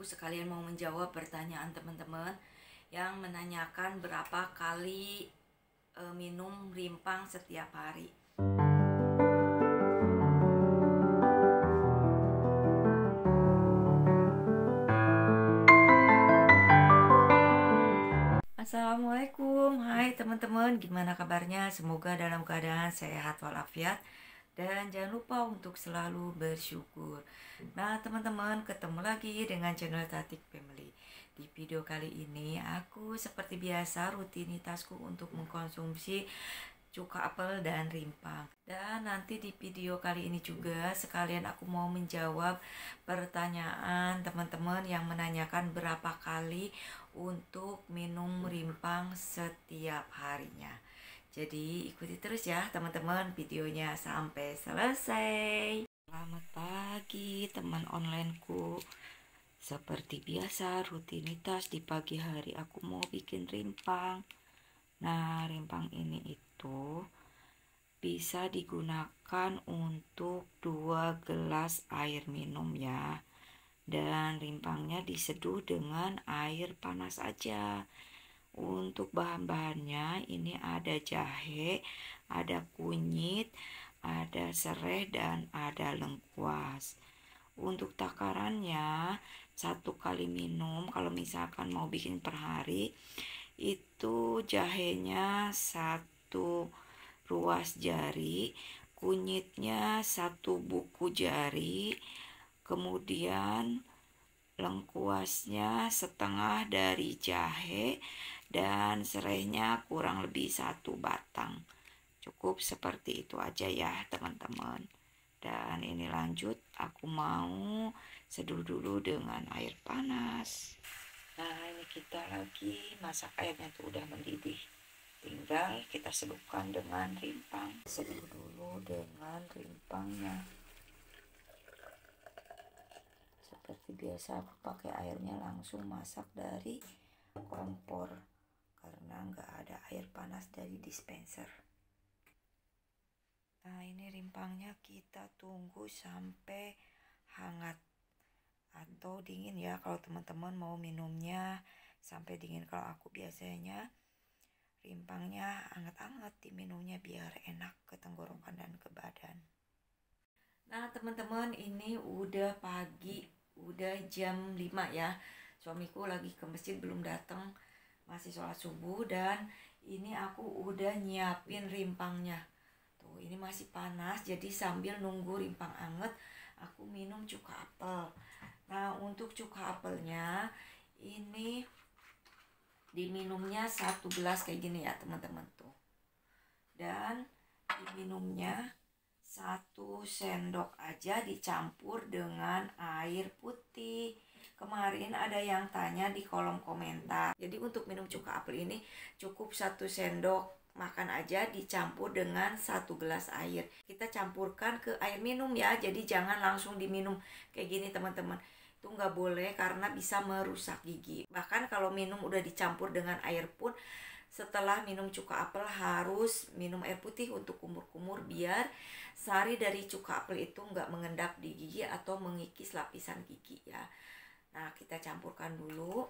Aku sekalian mau menjawab pertanyaan teman-teman yang menanyakan berapa kali minum rimpang setiap hari. Assalamualaikum, hai teman-teman, gimana kabarnya? Semoga dalam keadaan sehat walafiat. Dan jangan lupa untuk selalu bersyukur. Nah teman-teman, ketemu lagi dengan channel Tatik Family. Di video kali ini aku seperti biasa rutinitasku untuk mengkonsumsi cuka apel dan rimpang. Dan nanti di video kali ini juga sekalian aku mau menjawab pertanyaan teman-teman yang menanyakan berapa kali untuk minum rimpang setiap harinya. Jadi ikuti terus ya teman-teman videonya sampai selesai. Selamat pagi teman onlineku. Seperti biasa rutinitas di pagi hari aku mau bikin rimpang. Nah rimpang ini itu bisa digunakan untuk 2 gelas air minum ya. Dan rimpangnya diseduh dengan air panas aja. Untuk bahan-bahannya ini ada jahe, ada kunyit, ada serai, dan ada lengkuas. Untuk takarannya 1 kali minum, kalau misalkan mau bikin per hari, itu jahenya 1 ruas jari, kunyitnya 1 buku jari, kemudian lengkuasnya setengah dari jahe, dan serainya kurang lebih 1 batang. Cukup seperti itu aja ya teman-teman. Dan ini lanjut, aku mau seduh dulu dengan air panas. Nah ini kita lagi masak, airnya tuh udah mendidih. Tinggal kita seduhkan dengan rimpang. Seduh dulu dengan rimpangnya. Seperti biasa aku pakai airnya langsung masak dari kompor karena nggak ada air panas dari dispenser. Nah ini rimpangnya kita tunggu sampai hangat atau dingin ya kalau teman-teman mau minumnya sampai dingin. Kalau aku biasanya rimpangnya anget-anget diminumnya biar enak ke tenggorokan dan ke badan. Nah teman-teman, ini udah pagi, udah jam 5 ya. Suamiku lagi ke masjid belum datang, masih sholat subuh. Dan ini aku udah nyiapin rimpangnya. Tuh ini masih panas, jadi sambil nunggu rimpang anget aku minum cuka apel. Nah untuk cuka apelnya ini diminumnya 1 gelas kayak gini ya teman-teman tuh. Dan diminumnya 1 sendok aja dicampur dengan air putih. Kemarin ada yang tanya di kolom komentar. Jadi untuk minum cuka apel ini cukup 1 sendok makan aja dicampur dengan 1 gelas air. Kita campurkan ke air minum ya. Jadi jangan langsung diminum kayak gini teman-teman. Itu nggak boleh karena bisa merusak gigi. Bahkan kalau minum udah dicampur dengan air pun, setelah minum cuka apel harus minum air putih untuk kumur-kumur biar sari dari cuka apel itu nggak mengendap di gigi atau mengikis lapisan gigi ya. Nah kita campurkan dulu.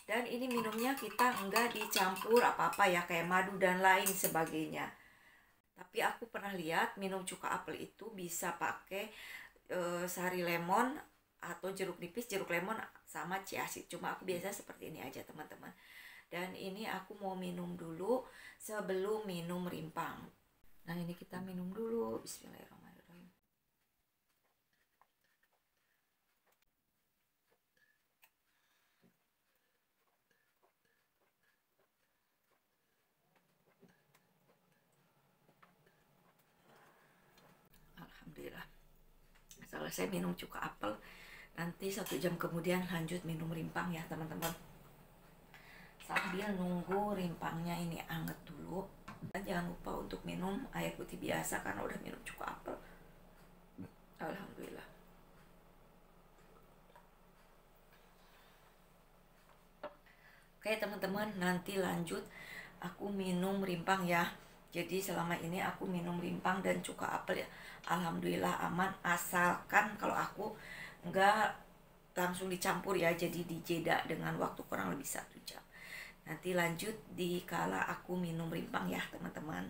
Dan ini minumnya kita enggak dicampur apa-apa ya kayak madu dan lain sebagainya. Tapi aku pernah lihat minum cuka apel itu bisa pakai sari lemon atau jeruk nipis, jeruk lemon sama chia seed. Cuma aku biasa seperti ini aja teman-teman. Dan ini aku mau minum dulu sebelum minum rimpang. Nah ini kita minum dulu. Bismillahirrahmanirrahim. Alhamdulillah selesai minum cuka apel. Nanti 1 jam kemudian lanjut minum rimpang ya teman-teman. Sambil nunggu rimpangnya ini anget dulu. Dan jangan lupa untuk minum air putih biasa karena udah minum cuka apel. Alhamdulillah. Oke teman-teman, nanti lanjut aku minum rimpang ya. Jadi selama ini aku minum rimpang dan cuka apel ya, alhamdulillah aman. Asalkan kalau aku nggak langsung dicampur ya, jadi dijeda dengan waktu kurang lebih 1 jam. Nanti lanjut di kala aku minum rimpang ya teman-teman.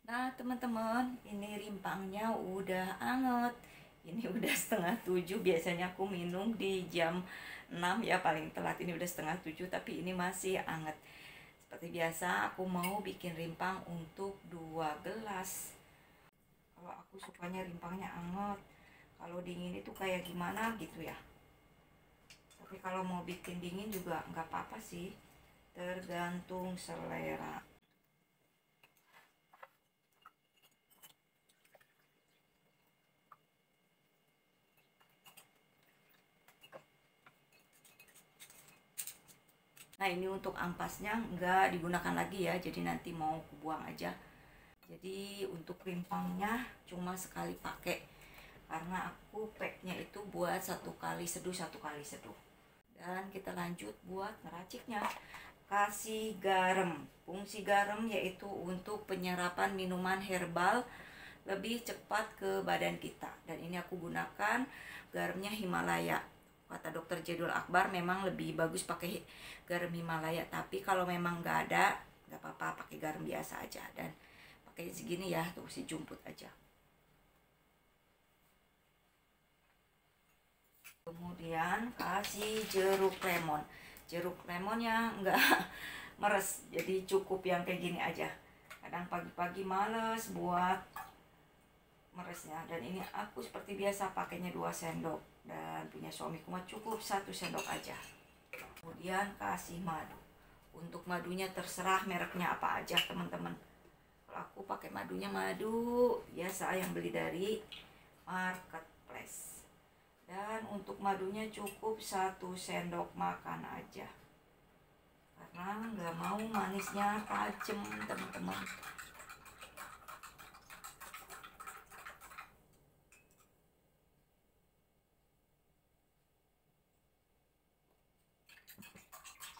Nah teman-teman, ini rimpangnya udah anget. Ini udah setengah 7, biasanya aku minum di jam 6 ya paling telat. Ini udah setengah 7 tapi ini masih anget. Seperti biasa aku mau bikin rimpang untuk 2 gelas. Kalau aku sukanya rimpangnya anget. Kalau dingin itu kayak gimana gitu ya. Tapi kalau mau bikin dingin juga nggak apa-apa sih. Tergantung selera. Nah ini untuk ampasnya nggak digunakan lagi ya, jadi nanti mau kubuang aja. Jadi untuk rimpangnya cuma sekali pakai, karena aku packnya itu buat 1 kali seduh 1 kali seduh. Dan kita lanjut buat ngeraciknya. Kasih garam. Fungsi garam yaitu untuk penyerapan minuman herbal lebih cepat ke badan kita. Dan ini aku gunakan garamnya Himalaya. Kata dokter Jadul Akbar memang lebih bagus pakai garam Himalaya, tapi kalau memang nggak ada nggak apa-apa, pakai garam biasa aja. Dan pakai segini ya, tuh si jumput aja. Kemudian kasih jeruk lemon. Jeruk lemonnya nggak meres, jadi cukup yang kayak gini aja. Kadang pagi-pagi males buat meresnya. Dan ini aku seperti biasa pakainya 2 sendok, dan punya suamiku mah cukup 1 sendok aja. Kemudian kasih madu. Untuk madunya terserah mereknya apa aja teman-teman. Kalau aku pakai madunya madu biasa yang beli dari marketplace. Dan untuk madunya cukup 1 sendok makan aja, karena nggak mau manisnya tajam teman-teman.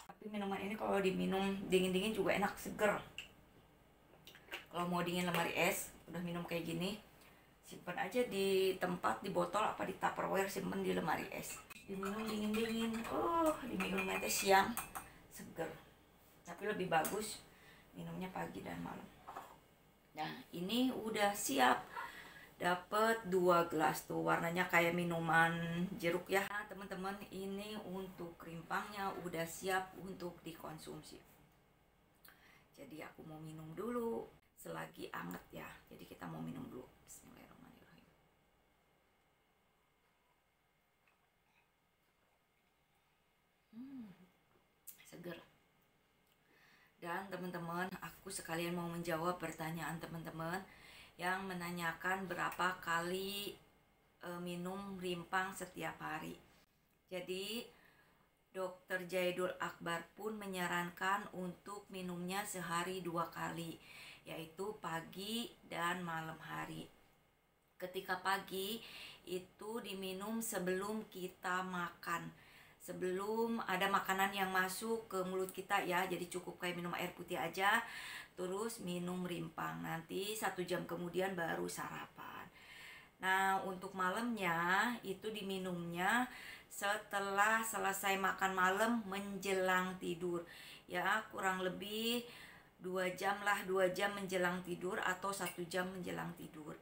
Tapi minuman ini kalau diminum dingin-dingin juga enak, seger. Kalau mau dingin lemari es, udah minum kayak gini, simpan aja di tempat, di botol apa di Tupperware, simpen di lemari es. Diminum dingin-dingin, diminum teh siang, seger. Tapi lebih bagus minumnya pagi dan malam. Nah ini udah siap, dapat 2 gelas tuh, warnanya kayak minuman jeruk ya teman-teman. Ini untuk rimpangnya udah siap untuk dikonsumsi. Jadi aku mau minum dulu selagi anget ya, jadi kita mau minum dulu. Bismillahirrahmanirrahim. Seger. Dan teman-teman, aku sekalian mau menjawab pertanyaan teman-teman yang menanyakan berapa kali minum rimpang setiap hari. Jadi Dokter Jaidul Akbar pun menyarankan untuk minumnya sehari 2 kali, yaitu pagi dan malam hari. Ketika pagi itu diminum sebelum kita makan, sebelum ada makanan yang masuk ke mulut kita ya. Jadi cukup kayak minum air putih aja, terus minum rimpang. Nanti 1 jam kemudian baru sarapan. Nah untuk malamnya itu diminumnya setelah selesai makan malam menjelang tidur ya, kurang lebih 2 jam lah, 2 jam menjelang tidur atau 1 jam menjelang tidur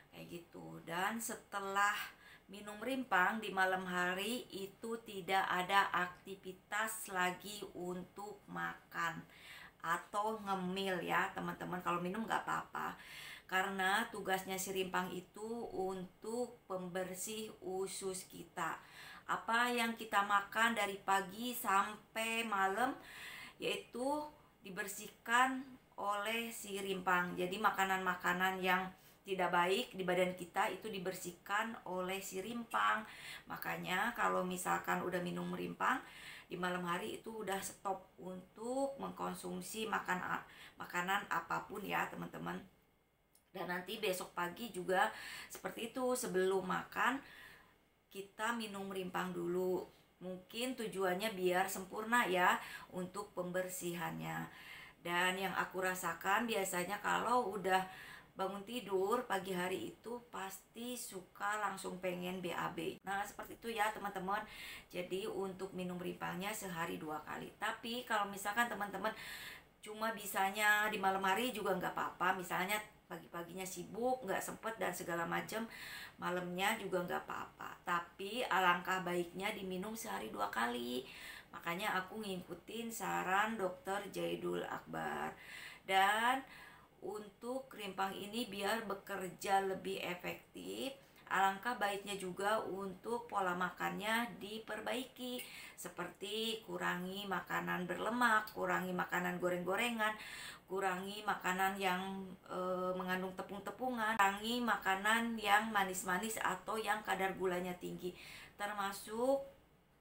kayak gitu. Dan setelah minum rimpang di malam hari itu tidak ada aktivitas lagi untuk makan atau ngemil ya teman-teman. Kalau minum nggak apa-apa, karena tugasnya si rimpang itu untuk pembersih usus kita. Apa yang kita makan dari pagi sampai malam yaitu dibersihkan oleh si rimpang. Jadi makanan-makanan yang tidak baik di badan kita itu dibersihkan oleh si rimpang. Makanya kalau misalkan udah minum rimpang di malam hari itu udah stop untuk mengkonsumsi makanan apapun ya teman-teman. Dan nanti besok pagi juga seperti itu, sebelum makan kita minum rimpang dulu. Mungkin tujuannya biar sempurna ya untuk pembersihannya. Dan yang aku rasakan biasanya kalau udah bangun tidur pagi hari itu pasti suka langsung pengen BAB. Nah seperti itu ya teman-teman. Jadi untuk minum rimpangnya sehari 2 kali. Tapi kalau misalkan teman-teman cuma bisanya di malam hari juga nggak apa-apa. Misalnya pagi-paginya sibuk, nggak sempet dan segala macam, malamnya juga nggak apa-apa. Tapi alangkah baiknya diminum sehari 2 kali. Makanya aku ngikutin saran dokter Jaidul Akbar. Dan untuk rimpang ini biar bekerja lebih efektif, alangkah baiknya juga untuk pola makannya diperbaiki, seperti kurangi makanan berlemak, kurangi makanan goreng-gorengan, kurangi makanan yang mengandung tepung-tepungan, kurangi makanan yang manis-manis atau yang kadar gulanya tinggi, termasuk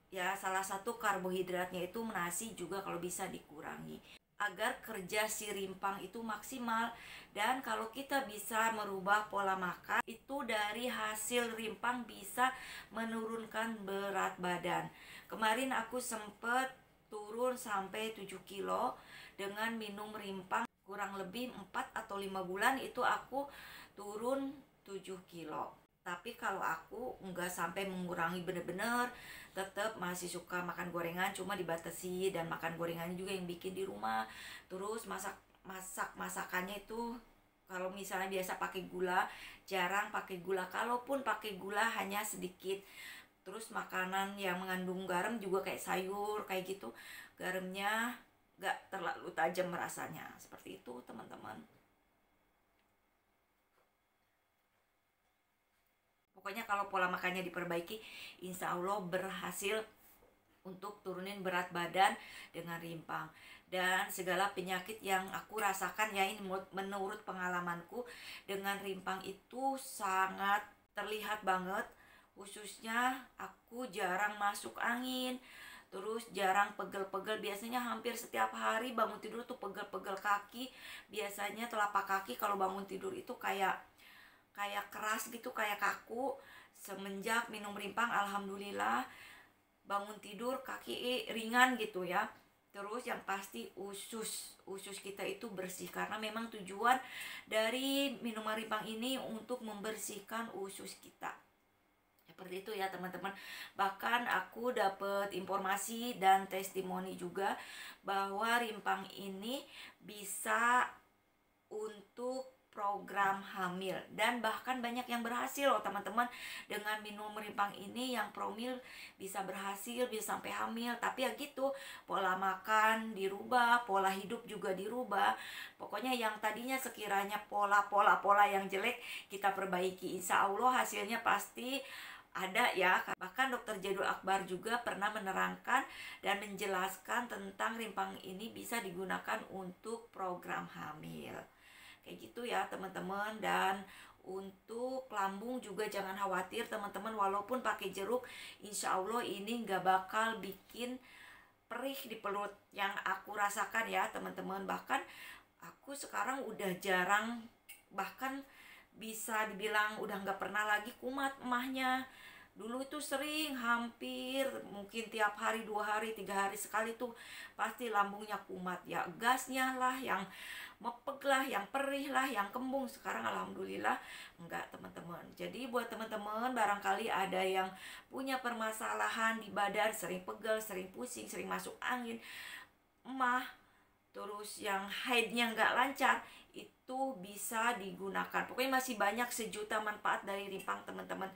ya salah satu karbohidratnya itu nasi juga kalau bisa dikurangi agar kerja si rimpang itu maksimal. Dan kalau kita bisa merubah pola makan itu, dari hasil rimpang bisa menurunkan berat badan. Kemarin aku sempet turun sampai 7 kilo dengan minum rimpang, kurang lebih 4 atau 5 bulan itu aku turun 7 kilo. Tapi kalau aku nggak sampai mengurangi bener-bener, tetap masih suka makan gorengan, cuma dibatasi, dan makan gorengannya juga yang bikin di rumah. Terus masakannya itu kalau misalnya biasa pakai gula, jarang pakai gula, kalaupun pakai gula hanya sedikit. Terus makanan yang mengandung garam juga kayak sayur kayak gitu, garamnya nggak terlalu tajam rasanya. Seperti itu teman-teman. Pokoknya kalau pola makannya diperbaiki, insya Allah berhasil untuk turunin berat badan dengan rimpang. Dan segala penyakit yang aku rasakan ya, ini menurut pengalamanku, dengan rimpang itu sangat terlihat banget. Khususnya aku jarang masuk angin, terus jarang pegel-pegel. Biasanya hampir setiap hari bangun tidur tuh pegel-pegel kaki. Biasanya telapak kaki kalau bangun tidur itu kayak keras gitu, kayak kaku. Semenjak minum rimpang alhamdulillah bangun tidur kaki ringan gitu ya. Terus yang pasti usus kita itu bersih, karena memang tujuan dari minuman rimpang ini untuk membersihkan usus kita. Seperti itu ya teman-teman. Bahkan aku dapat informasi dan testimoni juga bahwa rimpang ini bisa untuk program hamil, dan bahkan banyak yang berhasil loh teman-teman dengan minum rimpang ini. Yang promil bisa berhasil, bisa sampai hamil. Tapi ya gitu, pola makan dirubah, pola hidup juga dirubah. Pokoknya yang tadinya sekiranya pola yang jelek kita perbaiki, insya Allah hasilnya pasti ada ya. Bahkan dokter Jaidul Akbar juga pernah menerangkan dan menjelaskan tentang rimpang ini bisa digunakan untuk program hamil. Kayak gitu ya teman-teman. Dan untuk lambung juga jangan khawatir teman-teman, walaupun pakai jeruk, insya Allah ini nggak bakal bikin perih di perut yang aku rasakan ya teman-teman. Bahkan aku sekarang udah jarang, bahkan bisa dibilang udah nggak pernah lagi kumat emahnya. Dulu itu sering, hampir mungkin tiap hari, 2 hari, 3 hari sekali tuh pasti lambungnya kumat ya, gasnya lah yang mepeg lah, yang perih lah, yang kembung. Sekarang alhamdulillah enggak teman-teman. Jadi buat teman-teman barangkali ada yang punya permasalahan di badan, sering pegel, sering pusing, sering masuk angin, emah, terus yang haidnya nggak lancar, itu bisa digunakan. Pokoknya masih banyak sejuta manfaat dari rimpang teman-teman.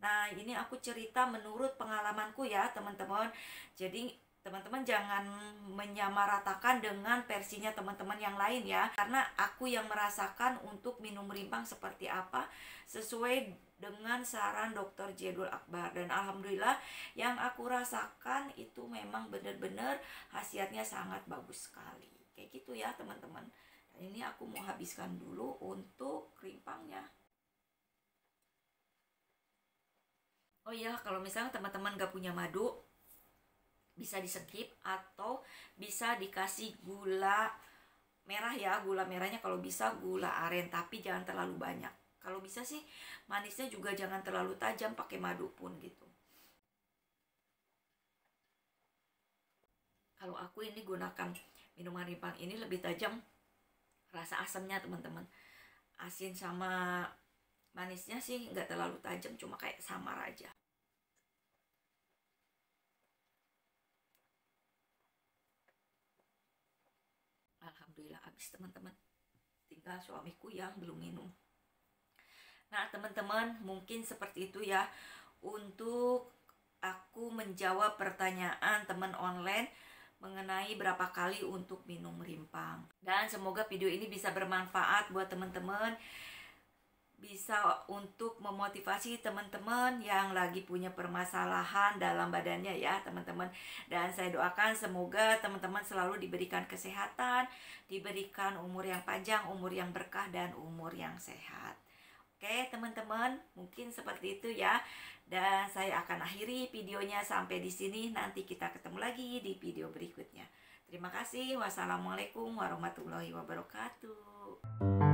Nah ini aku cerita menurut pengalamanku ya teman-teman. Jadi teman-teman jangan menyamaratakan dengan versinya teman-teman yang lain ya, karena aku yang merasakan untuk minum rimpang seperti apa sesuai dengan saran dokter Jaidul Akbar. Dan alhamdulillah yang aku rasakan itu memang benar-benar khasiatnya sangat bagus sekali. Kayak gitu ya teman-teman. Dan ini aku mau habiskan dulu untuk rimpangnya. Oh iya, kalau misalnya teman-teman gak punya madu, bisa di skip atau bisa dikasih gula merah ya. Gula merahnya kalau bisa gula aren, tapi jangan terlalu banyak. Kalau bisa sih manisnya juga jangan terlalu tajam, pakai madu pun gitu. Kalau aku ini gunakan minuman rimpang ini lebih tajam rasa asamnya teman-teman. asin sama manisnya sih nggak terlalu tajam, cuma kayak samar aja. Alhamdulillah habis teman-teman, tinggal suamiku yang belum minum. Nah teman-teman, mungkin seperti itu ya untuk aku menjawab pertanyaan teman online mengenai berapa kali untuk minum rimpang. Dan semoga video ini bisa bermanfaat buat teman-teman, bisa untuk memotivasi teman-teman yang lagi punya permasalahan dalam badannya ya teman-teman. Dan saya doakan semoga teman-teman selalu diberikan kesehatan, diberikan umur yang panjang, umur yang berkah, dan umur yang sehat. Oke teman-teman, mungkin seperti itu ya. Dan saya akan akhiri videonya sampai di sini. Nanti kita ketemu lagi di video berikutnya. Terima kasih. Wassalamualaikum warahmatullahi wabarakatuh.